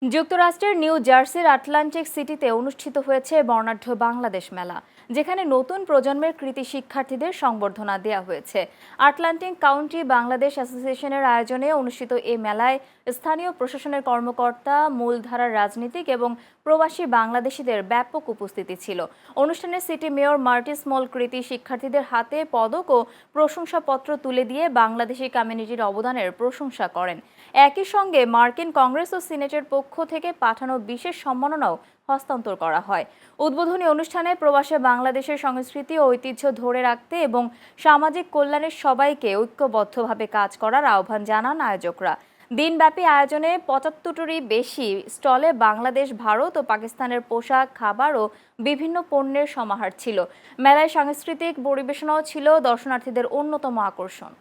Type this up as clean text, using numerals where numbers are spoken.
যুক্তরাষ্ট্রের নিউ জার্সির আটলান্টিক সিটিতে অনুষ্ঠিত হয়েছে বর্ণাঢ্য বাংলাদেশ মেলা, যেখানে নতুন প্রজন্মের কৃতি শিক্ষার্থীদের সংবর্ধনা দেওয়া হয়েছে। আটলান্টিক কাউন্টি বাংলাদেশ অ্যাসোসিয়েশনের আয়োজনে অনুষ্ঠিত এই মেলায় স্থানীয় প্রশাসনের কর্মকর্তা, মূলধারার রাজনীতিক এবং প্রবাসী বাংলাদেশিদের ব্যাপক উপস্থিতি ছিল। অনুষ্ঠানে সিটি মেয়র মার্টি স্মল কৃতি শিক্ষার্থীদের হাতে পদক ও প্রশংসাপত্র তুলে দিয়ে বাংলাদেশি কমিউনিটির অবদানের প্রশংসা করেন। একই সঙ্গে মার্কিন কংগ্রেস ও সিনেটের পক্ষ থেকে পাঠানো বিশেষ সম্মাননাও হস্তান্তর করা হয়। উদ্বোধনী অনুষ্ঠানে প্রবাসে বাংলাদেশের সংস্কৃতি ও ঐতিহ্য ধরে রাখতে এবং সামাজিক কল্যাণের সবাইকে ঐক্যবদ্ধভাবে কাজ করার আহ্বান জানান আয়োজকরা। দিনব্যাপী আয়োজনে ৭৫টিরই বেশি স্টলে বাংলাদেশ, ভারত ও পাকিস্তানের পোশাক, খাবার ও বিভিন্ন পণ্যের সমাহার ছিল। মেলায় সাংস্কৃতিক পরিবেশনাও ছিল দর্শনার্থীদের অন্যতম আকর্ষণ।